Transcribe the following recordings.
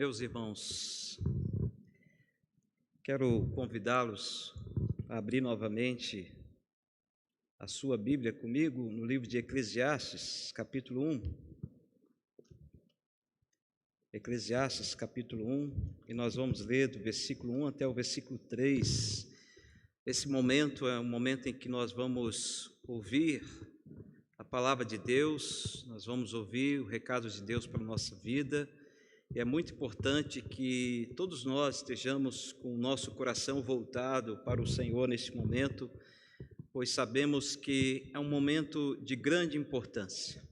Meus irmãos, quero convidá-los a abrir novamente a sua Bíblia comigo no livro de Eclesiastes, capítulo 1. Eclesiastes, capítulo 1, e nós vamos ler do versículo 1 até o versículo 3. Esse momento é um momento em que nós vamos ouvir a palavra de Deus, nós vamos ouvir o recado de Deus para a nossa vida. E é muito importante que todos nós estejamos com o nosso coração voltado para o Senhor neste momento, pois sabemos que é um momento de grande importância.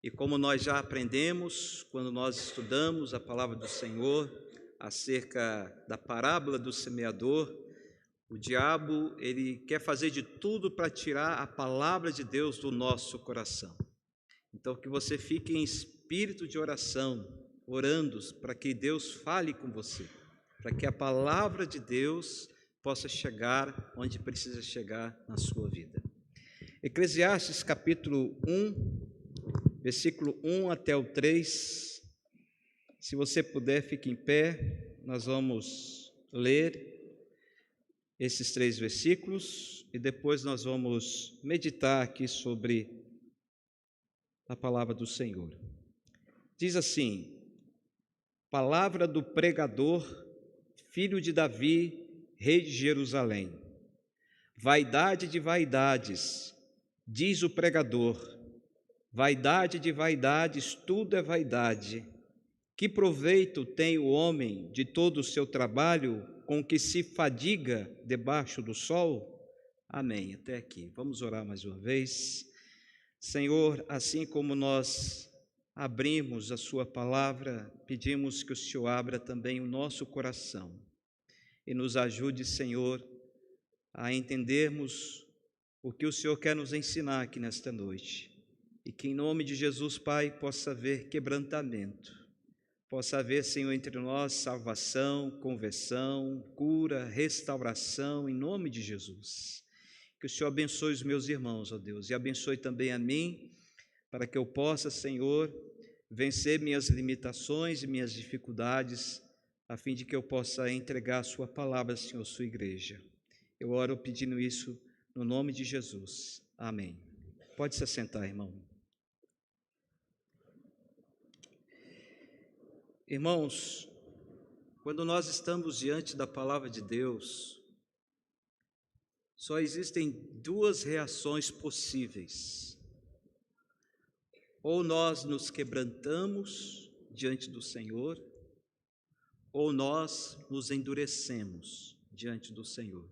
E como nós já aprendemos, quando nós estudamos a palavra do Senhor, acerca da parábola do semeador, o diabo, ele quer fazer de tudo para tirar a palavra de Deus do nosso coração. Então, que você fique em espírito de oração, orando para que Deus fale com você, para que a palavra de Deus possa chegar onde precisa chegar na sua vida. Eclesiastes capítulo 1, versículo 1 até o 3. Se você puder, fique em pé, nós vamos ler esses 3 versículos e depois nós vamos meditar aqui sobre a palavra do Senhor. Diz assim: palavra do pregador, filho de Davi, rei de Jerusalém. Vaidade de vaidades, diz o pregador, vaidade de vaidades, tudo é vaidade. Que proveito tem o homem de todo o seu trabalho com que se fadiga debaixo do sol? Amém. Até aqui. Vamos orar mais uma vez. Senhor, assim como nós abrimos a sua palavra, pedimos que o Senhor abra também o nosso coração e nos ajude, Senhor, a entendermos o que o Senhor quer nos ensinar aqui nesta noite, e que em nome de Jesus, Pai, possa haver quebrantamento, possa haver, Senhor, entre nós salvação, conversão, cura, restauração, em nome de Jesus. Que o Senhor abençoe os meus irmãos, ó Deus, e abençoe também a mim, para que eu possa, Senhor, vencer minhas limitações e minhas dificuldades, a fim de que eu possa entregar a sua palavra, Senhor, sua igreja. Eu oro pedindo isso no nome de Jesus. Amém. Pode se assentar, irmão. Irmãos, quando nós estamos diante da palavra de Deus, só existem 2 reações possíveis. Ou nós nos quebrantamos diante do Senhor, ou nós nos endurecemos diante do Senhor.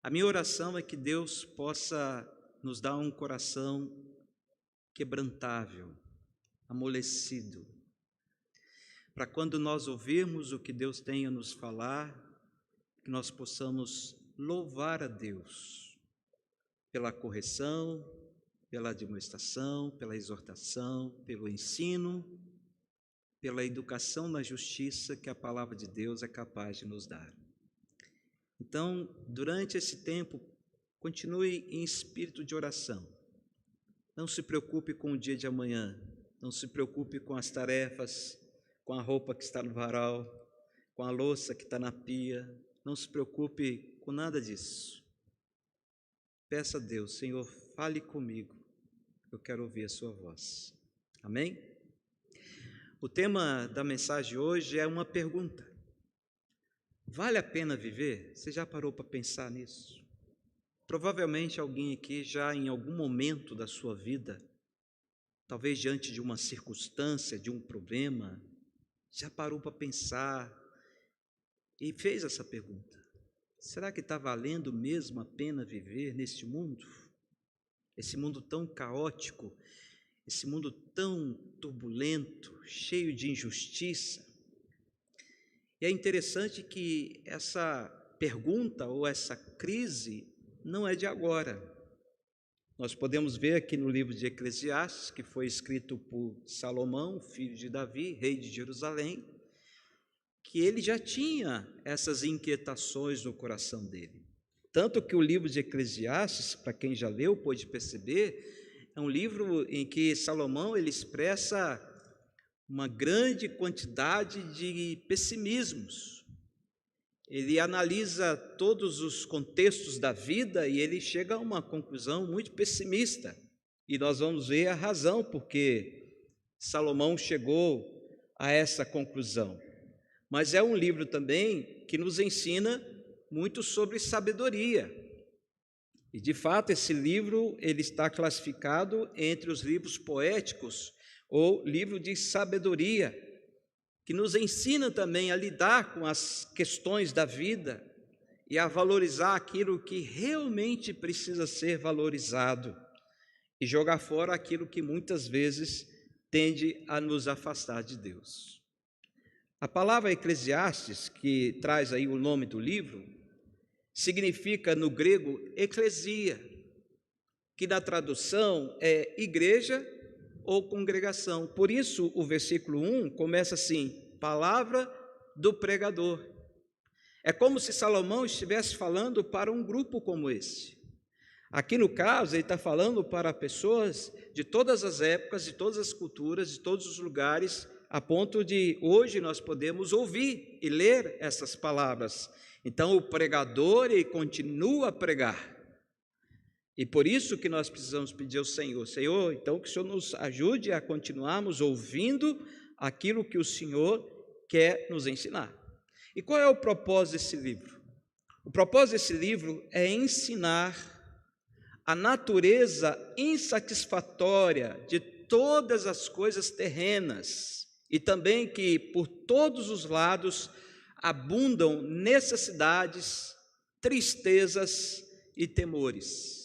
A minha oração é que Deus possa nos dar um coração quebrantável, amolecido, para quando nós ouvirmos o que Deus tem a nos falar, que nós possamos louvar a Deus pela correção, pela admoestação, pela exortação, pelo ensino, pela educação na justiça que a palavra de Deus é capaz de nos dar. Então, durante esse tempo, continue em espírito de oração. Não se preocupe com o dia de amanhã, não se preocupe com as tarefas, com a roupa que está no varal, com a louça que está na pia, não se preocupe com nada disso. Peça a Deus: Senhor, fale comigo, eu quero ouvir a sua voz. Amém? O tema da mensagem hoje é uma pergunta. Vale a pena viver? Você já parou para pensar nisso? Provavelmente alguém aqui já em algum momento da sua vida, talvez diante de uma circunstância, de um problema, já parou para pensar e fez essa pergunta: será que está valendo mesmo a pena viver neste mundo? Esse mundo tão caótico, esse mundo tão turbulento, cheio de injustiça. E é interessante que essa pergunta ou essa crise não é de agora. Nós podemos ver aqui no livro de Eclesiastes, que foi escrito por Salomão, filho de Davi, rei de Jerusalém, que ele já tinha essas inquietações no coração dele. Tanto que o livro de Eclesiastes, para quem já leu, pode perceber, é um livro em que Salomão ele expressa uma grande quantidade de pessimismos. Ele analisa todos os contextos da vida e ele chega a uma conclusão muito pessimista. E nós vamos ver a razão porque Salomão chegou a essa conclusão. Mas é um livro também que nos ensina muito sobre sabedoria. E, de fato, esse livro ele está classificado entre os livros poéticos ou livro de sabedoria, que nos ensina também a lidar com as questões da vida e a valorizar aquilo que realmente precisa ser valorizado e jogar fora aquilo que muitas vezes tende a nos afastar de Deus. A palavra Eclesiastes, que traz aí o nome do livro, significa no grego eclesia, que na tradução é igreja ou congregação. Por isso o versículo 1 começa assim: palavra do pregador. É como se Salomão estivesse falando para um grupo como esse. Aqui no caso ele está falando para pessoas de todas as épocas, de todas as culturas, de todos os lugares, a ponto de hoje nós podemos ouvir e ler essas palavras. Então o pregador ele continua a pregar. E por isso que nós precisamos pedir ao Senhor, Senhor, então que o Senhor nos ajude a continuarmos ouvindo aquilo que o Senhor quer nos ensinar. E qual é o propósito desse livro? O propósito desse livro é ensinar a natureza insatisfatória de todas as coisas terrenas e também que por todos os lados abundam necessidades, tristezas e temores.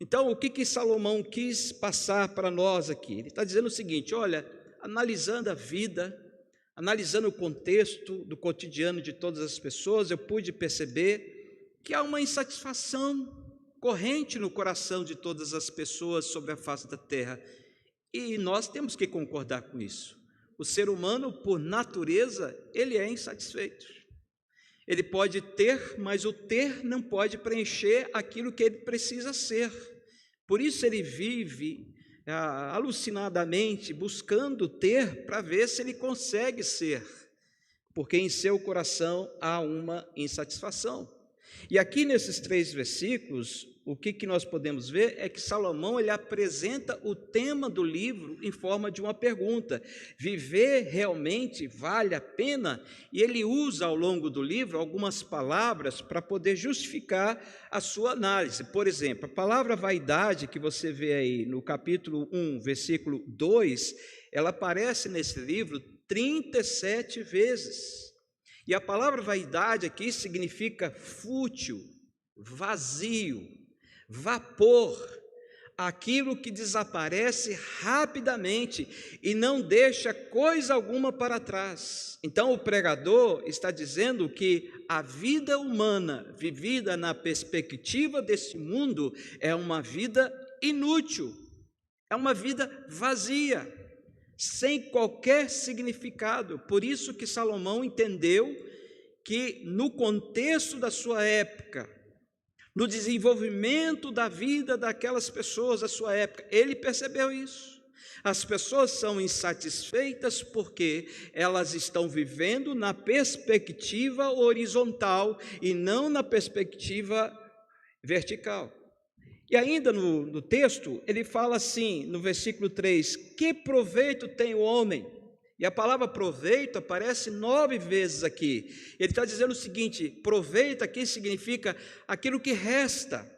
Então, o que Salomão quis passar para nós aqui? Ele está dizendo o seguinte: olha, analisando a vida, analisando o contexto do cotidiano de todas as pessoas, eu pude perceber que há uma insatisfação corrente no coração de todas as pessoas sobre a face da terra, e nós temos que concordar com isso. O ser humano, por natureza, ele é insatisfeito. Ele pode ter, mas o ter não pode preencher aquilo que ele precisa ser. Por isso ele vive alucinadamente buscando ter para ver se ele consegue ser, porque em seu coração há uma insatisfação. E aqui nesses 3 versículos, o que nós podemos ver é que Salomão ele apresenta o tema do livro em forma de uma pergunta: viver realmente vale a pena? E ele usa ao longo do livro algumas palavras para poder justificar a sua análise. Por exemplo, a palavra vaidade que você vê aí no capítulo 1, versículo 2, ela aparece nesse livro 37 vezes. E a palavra vaidade aqui significa fútil, vazio, vapor, aquilo que desaparece rapidamente e não deixa coisa alguma para trás. Então o pregador está dizendo que a vida humana vivida na perspectiva desse mundo é uma vida inútil, é uma vida vazia, sem qualquer significado. Por isso que Salomão entendeu que no contexto da sua época, no desenvolvimento da vida daquelas pessoas da sua época, ele percebeu isso. As pessoas são insatisfeitas porque elas estão vivendo na perspectiva horizontal e não na perspectiva vertical. E ainda no texto, ele fala assim, no versículo 3, que proveito tem o homem? E a palavra proveito aparece 9 vezes aqui. Ele está dizendo o seguinte: proveito aqui significa aquilo que resta,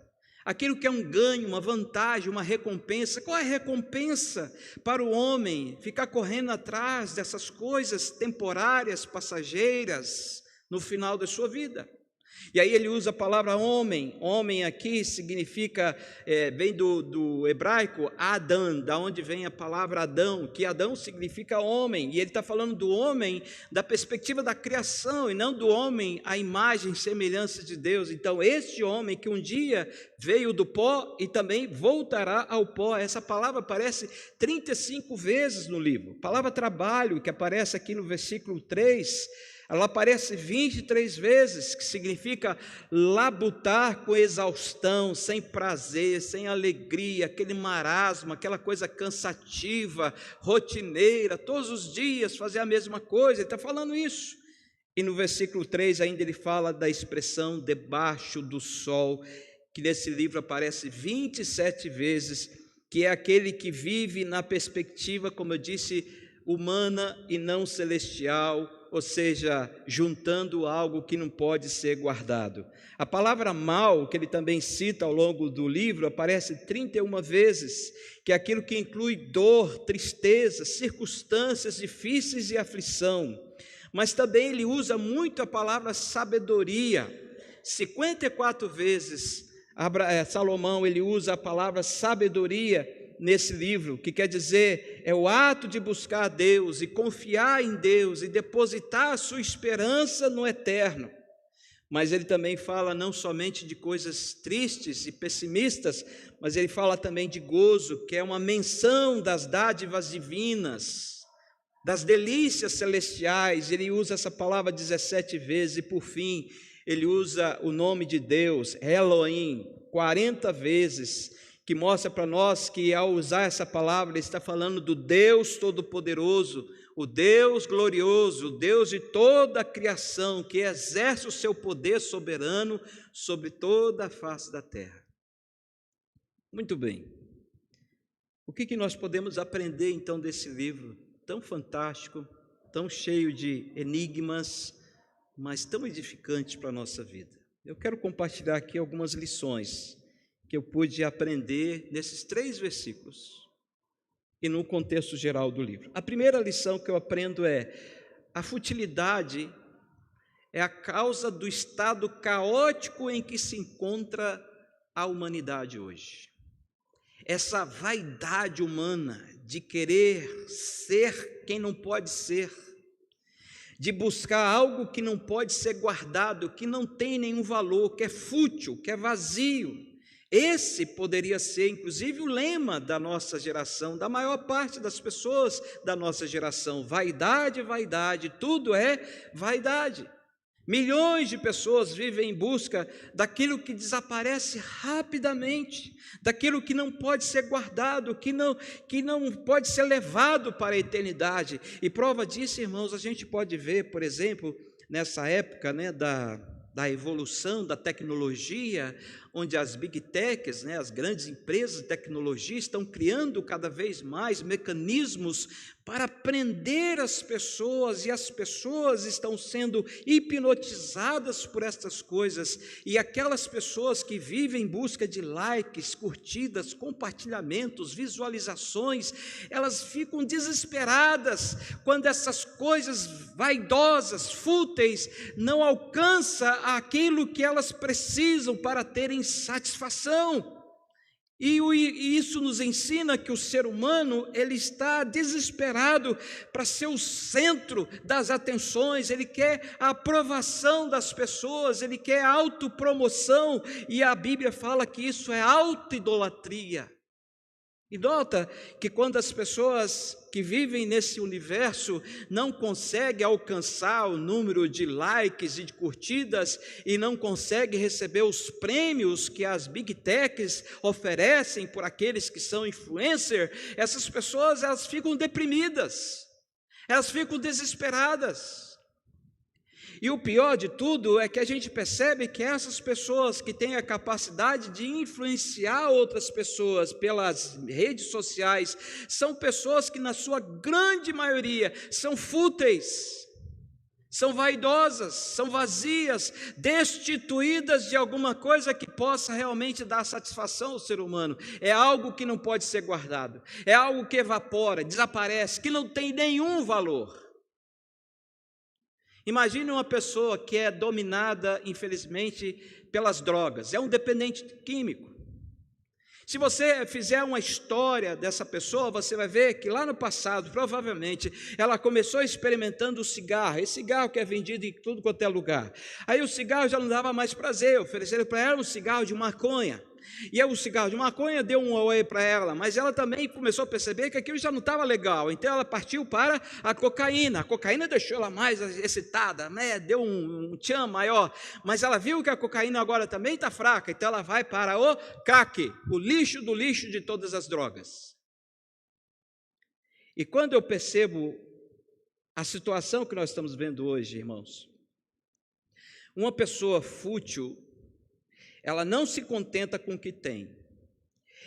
aquilo que é um ganho, uma vantagem, uma recompensa. Qual é a recompensa para o homem ficar correndo atrás dessas coisas temporárias, passageiras, no final da sua vida? E aí ele usa a palavra homem. Homem aqui significa, vem do hebraico Adão, da onde vem a palavra Adão, que Adão significa homem, e ele está falando do homem da perspectiva da criação, e não do homem à imagem e semelhança de Deus. Então este homem que um dia veio do pó e também voltará ao pó. Essa palavra aparece 35 vezes no livro. A palavra trabalho, que aparece aqui no versículo 3, Ela aparece 23 vezes, que significa labutar com exaustão, sem prazer, sem alegria, aquele marasmo, aquela coisa cansativa, rotineira, todos os dias fazer a mesma coisa. Ele está falando isso. E no versículo 3 ainda ele fala da expressão debaixo do sol, que nesse livro aparece 27 vezes, que é aquele que vive na perspectiva, como eu disse, humana e não celestial, ou seja, juntando algo que não pode ser guardado. A palavra mal, que ele também cita ao longo do livro, aparece 31 vezes, que é aquilo que inclui dor, tristeza, circunstâncias difíceis e aflição. Mas também ele usa muito a palavra sabedoria. 54 vezes Salomão ele usa a palavra sabedoria nesse livro, que quer dizer, é o ato de buscar a Deus e confiar em Deus e depositar a sua esperança no eterno. Mas ele também fala não somente de coisas tristes e pessimistas, mas ele fala também de gozo, que é uma menção das dádivas divinas, das delícias celestiais. Ele usa essa palavra 17 vezes e por fim ele usa o nome de Deus, Elohim, 40 vezes, que mostra para nós que ao usar essa palavra ele está falando do Deus Todo-Poderoso, o Deus glorioso, o Deus de toda a criação, que exerce o seu poder soberano sobre toda a face da terra. Muito bem. O que nós podemos aprender então desse livro tão fantástico, tão cheio de enigmas, mas tão edificante para a nossa vida? Eu quero compartilhar aqui algumas lições que eu pude aprender nesses 3 versículos e no contexto geral do livro. A primeira lição que eu aprendo é: a futilidade é a causa do estado caótico em que se encontra a humanidade hoje. Essa vaidade humana de querer ser quem não pode ser, de buscar algo que não pode ser guardado, que não tem nenhum valor, que é fútil, que é vazio. Esse poderia ser, inclusive, o lema da nossa geração, da maior parte das pessoas da nossa geração: vaidade, vaidade, tudo é vaidade. Milhões de pessoas vivem em busca daquilo que desaparece rapidamente, daquilo que não pode ser guardado, que não pode ser levado para a eternidade. E prova disso, irmãos, a gente pode ver, por exemplo, nessa época, da evolução da tecnologia, onde as big techs, as grandes empresas de tecnologia estão criando cada vez mais mecanismos para prender as pessoas, e as pessoas estão sendo hipnotizadas por estas coisas, e aquelas pessoas que vivem em busca de likes, curtidas, compartilhamentos, visualizações, elas ficam desesperadas quando essas coisas vaidosas, fúteis, não alcançam aquilo que elas precisam para terem satisfação. E isso nos ensina que o ser humano, ele está desesperado para ser o centro das atenções, ele quer a aprovação das pessoas, ele quer a autopromoção, e a Bíblia fala que isso é autoidolatria. E nota que quando as pessoas que vivem nesse universo não conseguem alcançar o número de likes e de curtidas, e não conseguem receber os prêmios que as big techs oferecem por aqueles que são influencers, essas pessoas elas ficam deprimidas, elas ficam desesperadas. E o pior de tudo é que a gente percebe que essas pessoas que têm a capacidade de influenciar outras pessoas pelas redes sociais, são pessoas que na sua grande maioria são fúteis, são vaidosas, são vazias, destituídas de alguma coisa que possa realmente dar satisfação ao ser humano. É algo que não pode ser guardado, é algo que evapora, desaparece, que não tem nenhum valor. Imagine uma pessoa que é dominada, infelizmente, pelas drogas, é um dependente químico. Se você fizer uma história dessa pessoa, você vai ver que lá no passado, provavelmente, ela começou experimentando o cigarro, esse cigarro que é vendido em tudo quanto é lugar. Aí o cigarro já não dava mais prazer, ofereceram para ela um cigarro de maconha. E aí o cigarro de maconha deu um away para ela, mas ela também começou a perceber que aquilo já não estava legal, então ela partiu para a cocaína. A cocaína deixou ela mais excitada, né? Deu um tchan maior, mas ela viu que a cocaína agora também está fraca, então ela vai para o crack, o lixo do lixo de todas as drogas. E quando eu percebo a situação que nós estamos vendo hoje, irmãos, uma pessoa fútil, ela não se contenta com o que tem,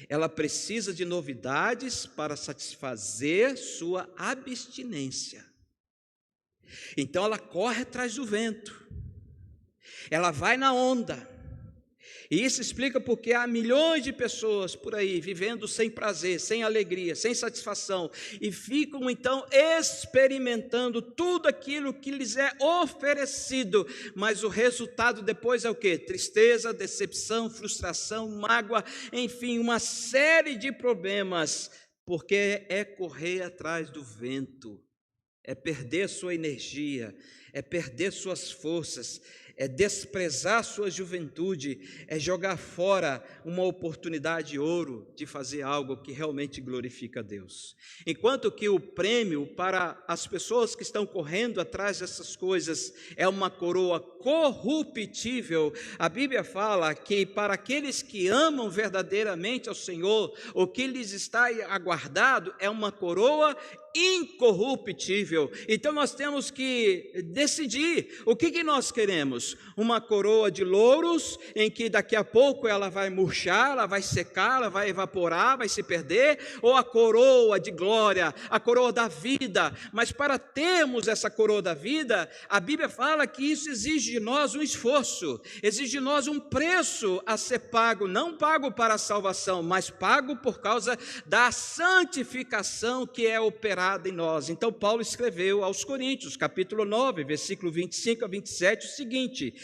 ela precisa de novidades para satisfazer sua abstinência. Então ela corre atrás do vento, ela vai na onda. E isso explica porque há milhões de pessoas por aí vivendo sem prazer, sem alegria, sem satisfação, e ficam então experimentando tudo aquilo que lhes é oferecido, mas o resultado depois é o quê? Tristeza, decepção, frustração, mágoa, enfim, uma série de problemas, porque é correr atrás do vento, é perder sua energia, é perder suas forças, é desprezar sua juventude, é jogar fora uma oportunidade de ouro de fazer algo que realmente glorifica a Deus. Enquanto que o prêmio para as pessoas que estão correndo atrás dessas coisas é uma coroa corruptível, a Bíblia fala que para aqueles que amam verdadeiramente ao Senhor, o que lhes está aguardado é uma coroa incorruptível. Então nós temos que decidir o que nós queremos: uma coroa de louros, em que daqui a pouco ela vai murchar, ela vai secar, ela vai evaporar, vai se perder, ou a coroa de glória, a coroa da vida. Mas para termos essa coroa da vida, a Bíblia fala que isso exige de nós um esforço, exige de nós um preço a ser pago, não pago para a salvação, mas pago por causa da santificação que é operada em nós. Então Paulo escreveu aos Coríntios, capítulo 9, versículo 25 a 27, o seguinte: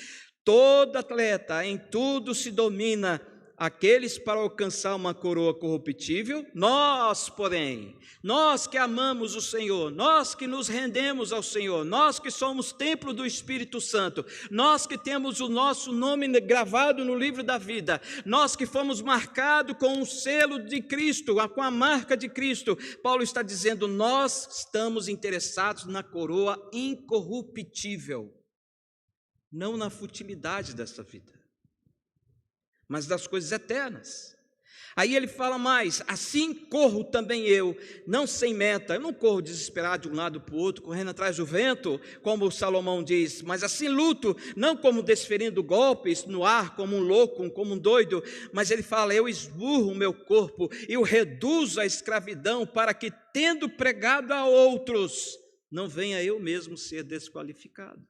todo atleta em tudo se domina, aqueles para alcançar uma coroa corruptível, nós, porém, nós que amamos o Senhor, nós que nos rendemos ao Senhor, nós que somos templo do Espírito Santo, nós que temos o nosso nome gravado no livro da vida, nós que fomos marcados com o selo de Cristo, com a marca de Cristo, Paulo está dizendo, nós estamos interessados na coroa incorruptível, não na futilidade dessa vida, mas das coisas eternas. Aí ele fala mais: assim corro também eu, não sem meta. Eu não corro desesperado de um lado para o outro, correndo atrás do vento, como Salomão diz, mas assim luto, não como desferindo golpes no ar, como um louco, como um doido, mas ele fala: eu esburro o meu corpo e o reduzo à escravidão, para que, tendo pregado a outros, não venha eu mesmo ser desqualificado.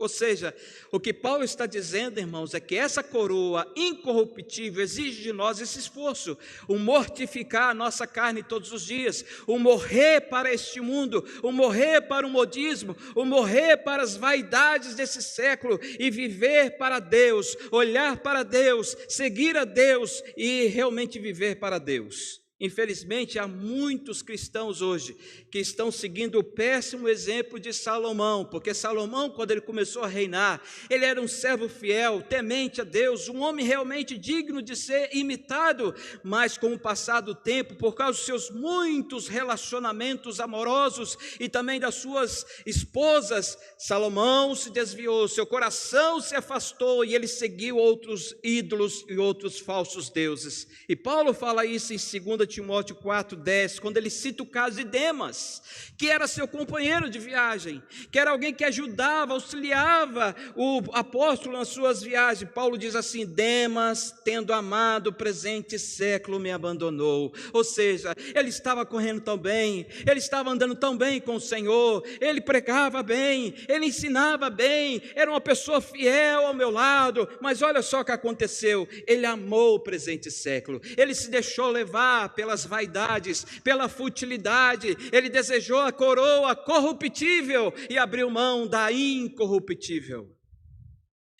Ou seja, o que Paulo está dizendo, irmãos, é que essa coroa incorruptível exige de nós esse esforço, o mortificar a nossa carne todos os dias, o morrer para este mundo, o morrer para o modismo, o morrer para as vaidades desse século e viver para Deus, olhar para Deus, seguir a Deus e realmente viver para Deus. Infelizmente, há muitos cristãos hoje que estão seguindo o péssimo exemplo de Salomão, porque Salomão, quando ele começou a reinar, ele era um servo fiel, temente a Deus, um homem realmente digno de ser imitado, mas com o passar do tempo, por causa dos seus muitos relacionamentos amorosos e também das suas esposas, Salomão se desviou, seu coração se afastou e ele seguiu outros ídolos e outros falsos deuses. E Paulo fala isso em 2 Timóteo 4,10, quando ele cita o caso de Demas, que era seu companheiro de viagem, que era alguém que ajudava, auxiliava o apóstolo nas suas viagens. Paulo diz assim: Demas, tendo amado o presente século, me abandonou. Ou seja, ele estava correndo tão bem, ele estava andando tão bem com o Senhor, ele pregava bem, ele ensinava bem, era uma pessoa fiel ao meu lado, mas olha só o que aconteceu: ele amou o presente século, ele se deixou levar pelas vaidades, pela futilidade, ele desejou a coroa corruptível e abriu mão da incorruptível.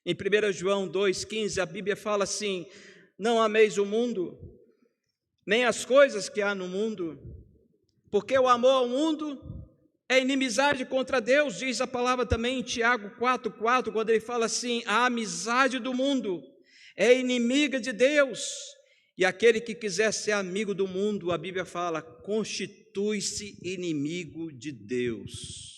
Em 1 João 2,15, a Bíblia fala assim: não ameis o mundo, nem as coisas que há no mundo, porque o amor ao mundo é inimizade contra Deus. Diz a palavra também em Tiago 4,4, quando ele fala assim: a amizade do mundo é inimiga de Deus. E aquele que quiser ser amigo do mundo, a Bíblia fala, constitui-se inimigo de Deus.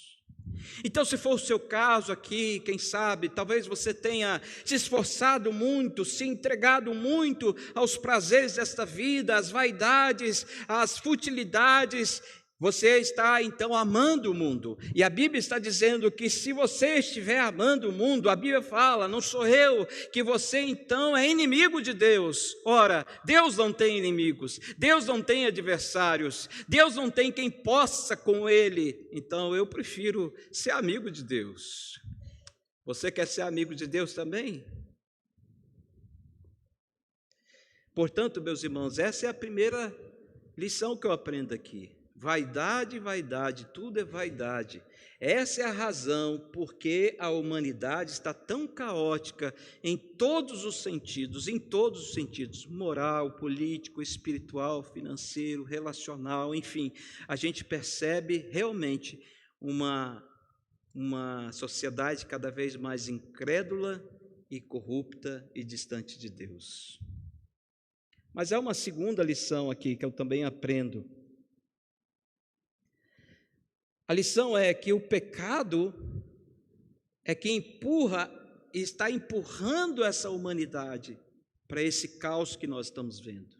Então, se for o seu caso aqui, quem sabe, talvez você tenha se esforçado muito, se entregado muito aos prazeres desta vida, às vaidades, às futilidades. Você está então amando o mundo, e a Bíblia está dizendo que se você estiver amando o mundo, a Bíblia fala, não sou eu, que você então é inimigo de Deus. Ora, Deus não tem inimigos, Deus não tem adversários, Deus não tem quem possa com Ele. Então eu prefiro ser amigo de Deus. Você quer ser amigo de Deus também? Portanto, meus irmãos, essa é a primeira lição que eu aprendo aqui. Vaidade, vaidade, tudo é vaidade. Essa é a razão porque a humanidade está tão caótica em todos os sentidos, moral, político, espiritual, financeiro, relacional, enfim. A gente percebe realmente uma sociedade cada vez mais incrédula e corrupta e distante de Deus. Mas há uma segunda lição aqui que eu também aprendo. A lição é que o pecado é que está empurrando essa humanidade para esse caos que nós estamos vendo.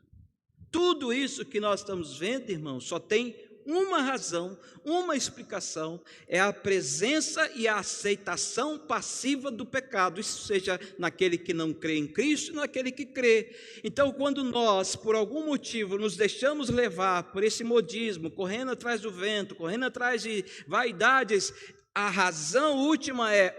Tudo isso que nós estamos vendo, irmãos, só tem uma razão, uma explicação, é a presença e a aceitação passiva do pecado, isso seja naquele que não crê em Cristo e naquele que crê. Então, quando nós, por algum motivo, nos deixamos levar por esse modismo, correndo atrás do vento, correndo atrás de vaidades, a razão última é,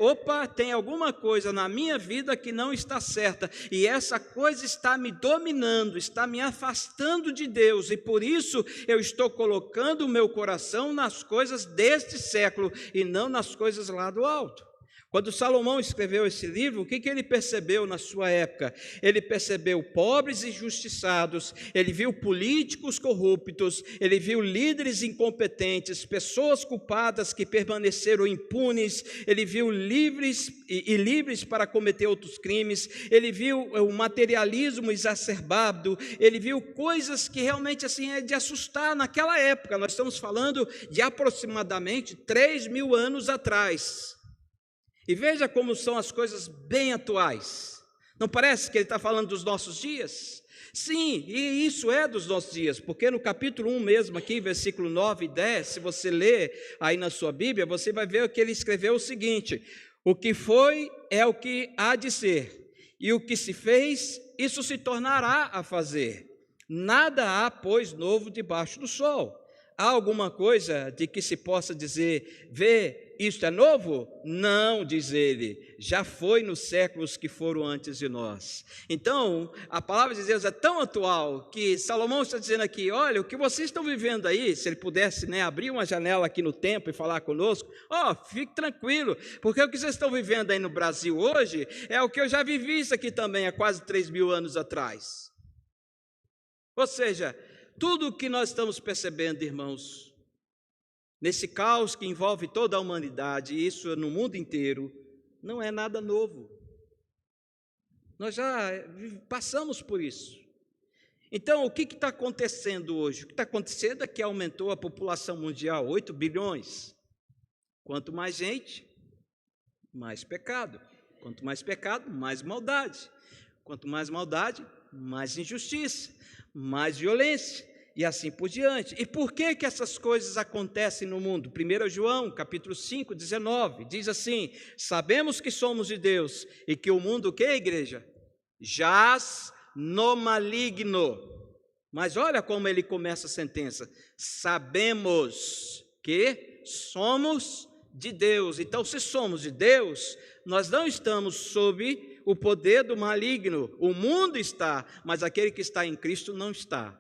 tem alguma coisa na minha vida que não está certa, e essa coisa está me dominando, está me afastando de Deus, e por isso eu estou colocando o meu coração nas coisas deste século, e não nas coisas lá do alto. Quando Salomão escreveu esse livro, o que ele percebeu na sua época? Ele percebeu pobres e injustiçados, ele viu políticos corruptos, ele viu líderes incompetentes, pessoas culpadas que permaneceram impunes, ele viu livres para cometer outros crimes, ele viu o materialismo exacerbado, ele viu coisas que realmente assim é de assustar naquela época. Nós estamos falando de aproximadamente 3.000 anos atrás. E veja como são as coisas bem atuais. Não parece que ele está falando dos nossos dias? Sim, e isso é dos nossos dias, porque no capítulo 1 mesmo, aqui, versículo 9 e 10, se você ler aí na sua Bíblia, você vai ver que ele escreveu o seguinte: o que foi é o que há de ser, e o que se fez, isso se tornará a fazer. Nada há, pois, novo debaixo do sol. Há alguma coisa de que se possa dizer, isto é novo? Não, diz ele, já foi nos séculos que foram antes de nós. Então, a palavra de Deus é tão atual que Salomão está dizendo aqui, olha, o que vocês estão vivendo aí, se ele pudesse abrir uma janela aqui no templo e falar conosco, fique tranquilo, porque o que vocês estão vivendo aí no Brasil hoje é o que eu já vivi isso aqui também há quase 3.000 anos atrás. Ou seja, tudo o que nós estamos percebendo, irmãos, nesse caos que envolve toda a humanidade, e isso no mundo inteiro, não é nada novo. Nós já passamos por isso. Então, o que está acontecendo hoje? O que está acontecendo é que aumentou a população mundial, 8 bilhões. Quanto mais gente, mais pecado. Quanto mais pecado, mais maldade. Quanto mais maldade, mais injustiça, mais violência, e assim por diante. E por que essas coisas acontecem no mundo? 1 João, capítulo 5, 19, diz assim, sabemos que somos de Deus, e que o mundo, o que, igreja? Jaz no maligno. Mas olha como ele começa a sentença, sabemos que somos de Deus. Então, se somos de Deus, nós não estamos sob o poder do maligno. O mundo está, mas aquele que está em Cristo não está.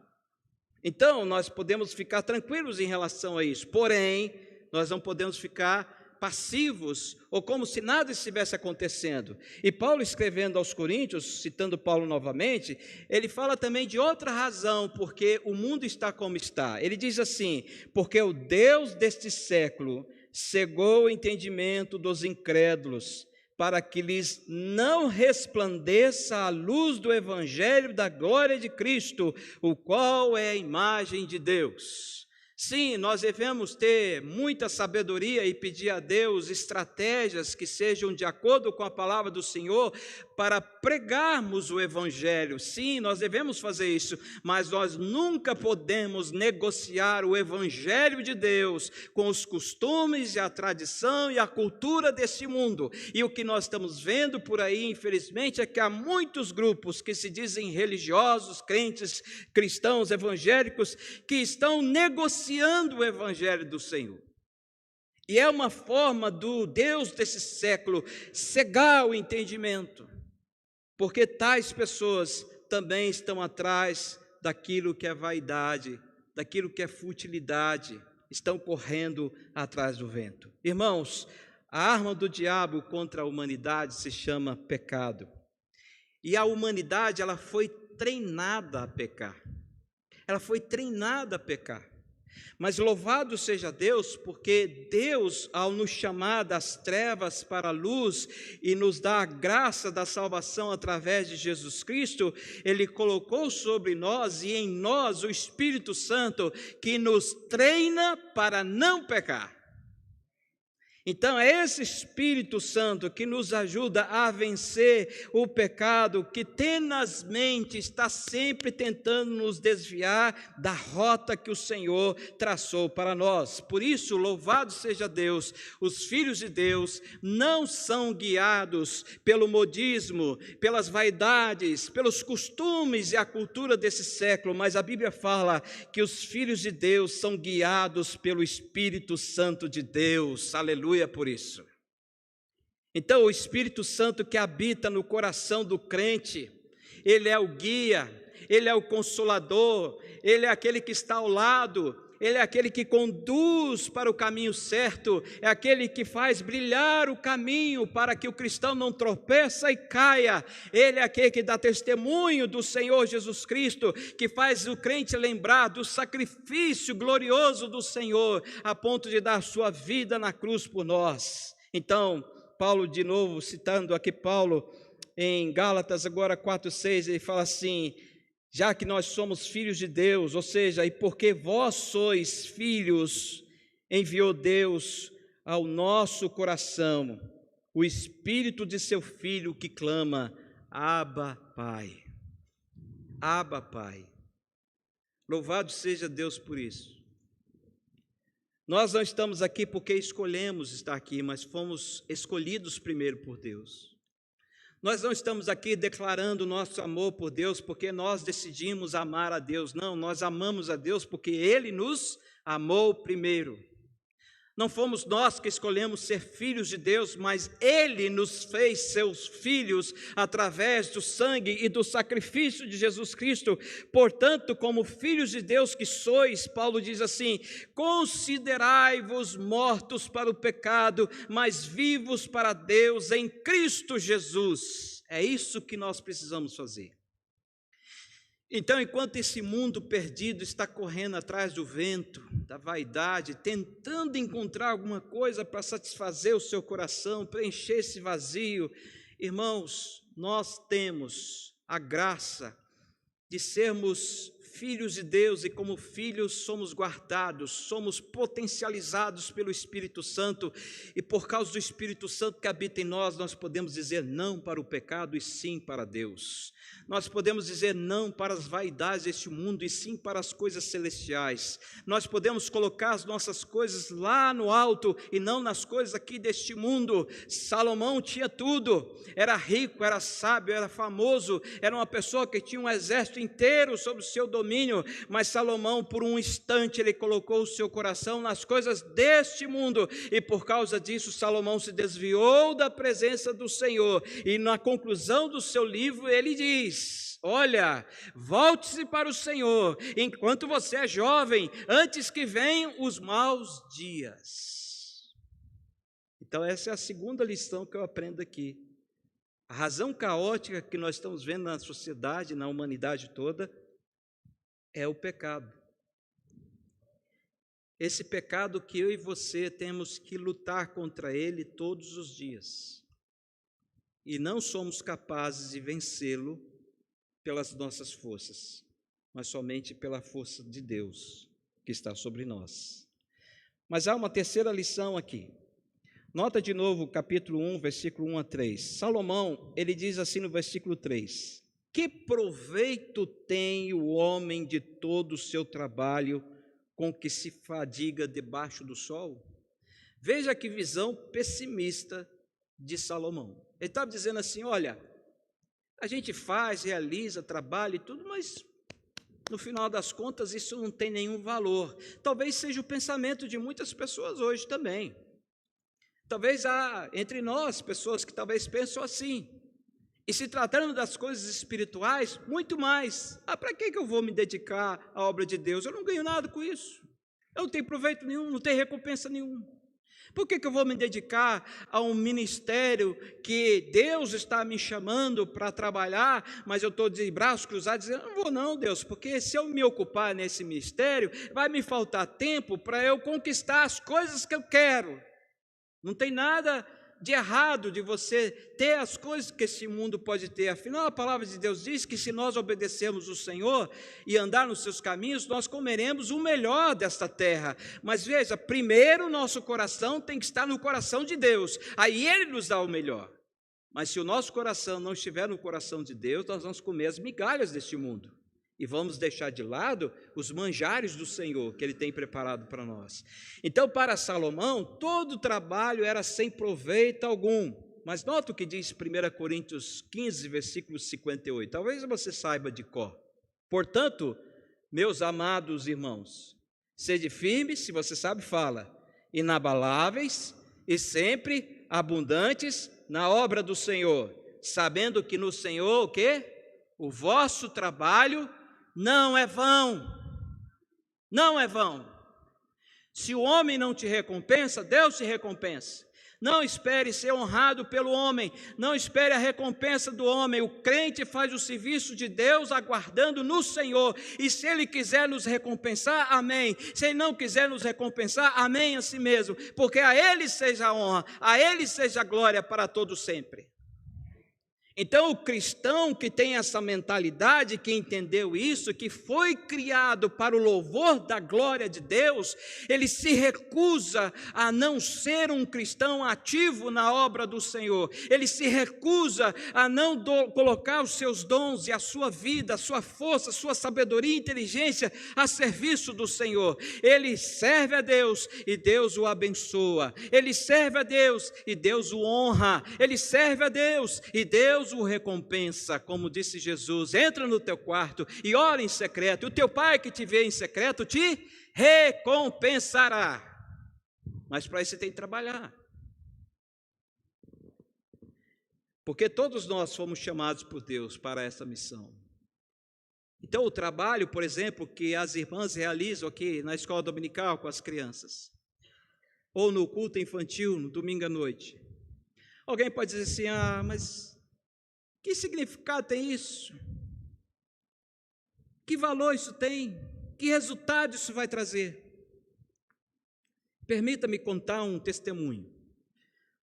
Então, nós podemos ficar tranquilos em relação a isso. Porém, nós não podemos ficar passivos ou como se nada estivesse acontecendo. E Paulo, escrevendo aos Coríntios, citando Paulo novamente, ele fala também de outra razão porque o mundo está como está. Ele diz assim, porque o Deus deste século cegou o entendimento dos incrédulos, para que lhes não resplandeça a luz do evangelho da glória de Cristo, o qual é a imagem de Deus. Sim, nós devemos ter muita sabedoria e pedir a Deus estratégias que sejam de acordo com a palavra do Senhor para pregarmos o Evangelho. Sim, nós devemos fazer isso, mas nós nunca podemos negociar o Evangelho de Deus com os costumes e a tradição e a cultura desse mundo. E o que nós estamos vendo por aí, infelizmente, é que há muitos grupos que se dizem religiosos, crentes, cristãos, evangélicos, que estão negociando o Evangelho do Senhor. E é uma forma do Deus desse século cegar o entendimento, porque tais pessoas também estão atrás daquilo que é vaidade, daquilo que é futilidade, estão correndo atrás do vento. Irmãos, a arma do diabo contra a humanidade se chama pecado. E a humanidade, ela foi treinada a pecar. Ela foi treinada a pecar. Mas louvado seja Deus, porque Deus, ao nos chamar das trevas para a luz e nos dar a graça da salvação através de Jesus Cristo, Ele colocou sobre nós e em nós o Espírito Santo, que nos treina para não pecar. Então é esse Espírito Santo que nos ajuda a vencer o pecado que tenazmente está sempre tentando nos desviar da rota que o Senhor traçou para nós. Por isso, louvado seja Deus, os filhos de Deus não são guiados pelo modismo, pelas vaidades, pelos costumes e a cultura desse século, mas a Bíblia fala que os filhos de Deus são guiados pelo Espírito Santo de Deus. Aleluia por isso. Então, o Espírito Santo que habita no coração do crente, ele é o guia, ele é o consolador, ele é aquele que está ao lado, ele é aquele que conduz para o caminho certo, é aquele que faz brilhar o caminho para que o cristão não tropeça e caia. Ele é aquele que dá testemunho do Senhor Jesus Cristo, que faz o crente lembrar do sacrifício glorioso do Senhor, a ponto de dar sua vida na cruz por nós. Então, Paulo, de novo, citando aqui Paulo, em Gálatas agora 4:6, ele fala assim: já que nós somos filhos de Deus, ou seja, e porque vós sois filhos, enviou Deus ao nosso coração o Espírito de seu Filho que clama, Abba, Pai. Abba, Pai. Louvado seja Deus por isso. Nós não estamos aqui porque escolhemos estar aqui, mas fomos escolhidos primeiro por Deus. Nós não estamos aqui declarando nosso amor por Deus porque nós decidimos amar a Deus. Não, nós amamos a Deus porque Ele nos amou primeiro. Não fomos nós que escolhemos ser filhos de Deus, mas Ele nos fez seus filhos através do sangue e do sacrifício de Jesus Cristo. Portanto, como filhos de Deus que sois, Paulo diz assim: considerai-vos mortos para o pecado, mas vivos para Deus em Cristo Jesus. É isso que nós precisamos fazer. Então, enquanto esse mundo perdido está correndo atrás do vento, da vaidade, tentando encontrar alguma coisa para satisfazer o seu coração, preencher esse vazio, irmãos, nós temos a graça de sermos filhos de Deus e como filhos somos guardados, somos potencializados pelo Espírito Santo e por causa do Espírito Santo que habita em nós, nós podemos dizer não para o pecado e sim para Deus. Nós podemos dizer não para as vaidades deste mundo e sim para as coisas celestiais. Nós podemos colocar as nossas coisas lá no alto e não nas coisas aqui deste mundo. Salomão tinha tudo, era rico, era sábio, era famoso, era uma pessoa que tinha um exército inteiro sob o seu domínio, mas Salomão, por um instante, ele colocou o seu coração nas coisas deste mundo e por causa disso Salomão se desviou da presença do Senhor e na conclusão do seu livro ele diz: olha, volte-se para o Senhor, enquanto você é jovem, antes que venham os maus dias. Então essa é a segunda lição que eu aprendo aqui. A razão caótica que nós estamos vendo na sociedade, na humanidade toda, é o pecado. Esse pecado que eu e você temos que lutar contra ele todos os dias. e não somos capazes de vencê-lo pelas nossas forças, mas somente pela força de Deus que está sobre nós. Mas há uma terceira lição aqui. Nota de novo o capítulo 1, versículo 1 a 3. Salomão, ele diz assim no versículo 3: que proveito tem o homem de todo o seu trabalho com que se fadiga debaixo do sol? Veja que visão pessimista de Salomão. Ele estava dizendo assim, olha, a gente faz, realiza, trabalha e tudo, mas no final das contas isso não tem nenhum valor. Talvez seja o pensamento de muitas pessoas hoje também. Talvez há entre nós pessoas que talvez pensam assim. E se tratando das coisas espirituais, muito mais. Para que eu vou me dedicar à obra de Deus? Eu não ganho nada com isso. Eu não tenho proveito nenhum, não tenho recompensa nenhuma. Por que eu vou me dedicar a um ministério que Deus está me chamando para trabalhar, mas eu estou de braços cruzados dizendo, não vou não, Deus, porque se eu me ocupar nesse ministério, vai me faltar tempo para eu conquistar as coisas que eu quero. Não tem nada de errado de você ter as coisas que esse mundo pode ter. Afinal, a palavra de Deus diz que se nós obedecermos o Senhor e andar nos seus caminhos, nós comeremos o melhor desta terra. Mas veja, primeiro nosso coração tem que estar no coração de Deus, aí Ele nos dá o melhor. Mas se o nosso coração não estiver no coração de Deus, nós vamos comer as migalhas deste mundo. E vamos deixar de lado os manjares do Senhor que Ele tem preparado para nós. Então, para Salomão, todo o trabalho era sem proveito algum. Mas nota o que diz 1 Coríntios 15, versículo 58. Talvez você saiba de cor. Portanto, meus amados irmãos, sede firmes, se você sabe, fala, inabaláveis e sempre abundantes na obra do Senhor, sabendo que no Senhor, o quê? O vosso trabalho não é vão, não é vão. Se o homem não te recompensa, Deus te recompensa. Não espere ser honrado pelo homem, não espere a recompensa do homem. O crente faz o serviço de Deus aguardando no Senhor, e se Ele quiser nos recompensar, amém. Se Ele não quiser nos recompensar, amém a si mesmo, porque a Ele seja a honra, a Ele seja a glória para todos sempre. Então, o cristão que tem essa mentalidade, que entendeu isso, que foi criado para o louvor da glória de Deus, ele se recusa a não ser um cristão ativo na obra do Senhor. Ele se recusa a não colocar os seus dons e a sua vida, a sua força, a sua sabedoria e inteligência a serviço do Senhor. Ele serve a Deus e Deus o abençoa. Ele serve a Deus e Deus o honra. Ele serve a Deus e Deus o recompensa, como disse Jesus, entra no teu quarto e ora em secreto, e o teu pai que te vê em secreto te recompensará. Mas para isso você tem que trabalhar, porque todos nós fomos chamados por Deus para essa missão. Então o trabalho, por exemplo, que as irmãs realizam aqui na escola dominical com as crianças, ou no culto infantil, no domingo à noite, alguém pode dizer assim, mas que significado tem isso? Que valor isso tem? Que resultado isso vai trazer? Permita-me contar um testemunho.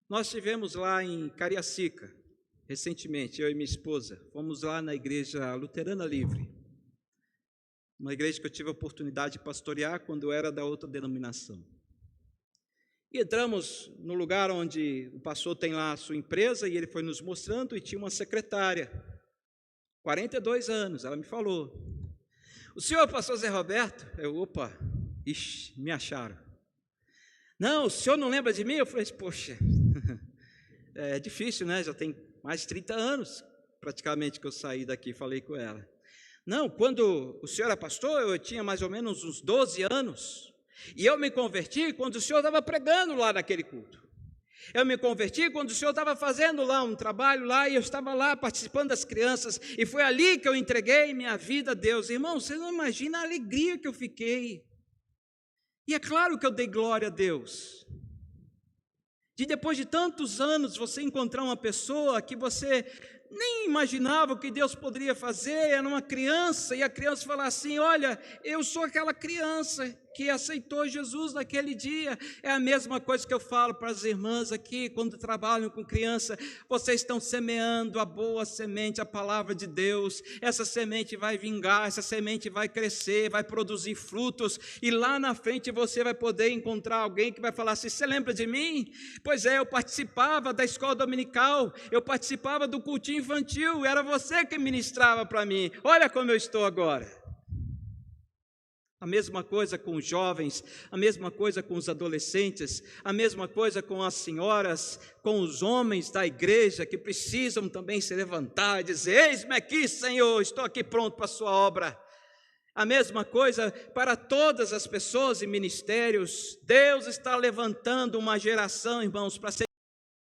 Nós estivemos lá em Cariacica, recentemente, eu e minha esposa, fomos lá na igreja Luterana Livre, uma igreja que eu tive a oportunidade de pastorear quando eu era da outra denominação. E entramos no lugar onde o pastor tem lá a sua empresa, e ele foi nos mostrando, e tinha uma secretária, 42 anos, ela me falou, o senhor é o pastor Zé Roberto? Opa, ixi, me acharam. Não, o senhor não lembra de mim? Eu falei, poxa, é difícil, né? Já tem mais de 30 anos, praticamente, que eu saí daqui e falei com ela. Não, quando o senhor era pastor, eu tinha mais ou menos uns 12 anos, e eu me converti quando o senhor estava pregando lá naquele culto. Eu me converti quando o senhor estava fazendo lá um trabalho lá, e eu estava lá participando das crianças, e foi ali que eu entreguei minha vida a Deus. Irmão, você não imagina a alegria que eu fiquei. E é claro que eu dei glória a Deus. De depois de tantos anos você encontrar uma pessoa que você nem imaginava o que Deus poderia fazer, era uma criança, e a criança falar assim, olha, eu sou aquela criança, que aceitou Jesus naquele dia. É a mesma coisa que eu falo para as irmãs aqui, quando trabalham com criança: vocês estão semeando a boa semente, a palavra de Deus. Essa semente vai vingar, essa semente vai crescer, vai produzir frutos, e lá na frente você vai poder encontrar alguém que vai falar assim: você lembra de mim? Pois é, eu participava da escola dominical, eu participava do cultinho infantil, era você que ministrava para mim, olha como eu estou agora. A mesma coisa com os jovens, a mesma coisa com os adolescentes, a mesma coisa com as senhoras, com os homens da igreja que precisam também se levantar e dizer: eis-me aqui, Senhor, estou aqui pronto para a sua obra. A mesma coisa para todas as pessoas e ministérios. Deus está levantando uma geração, irmãos, para ser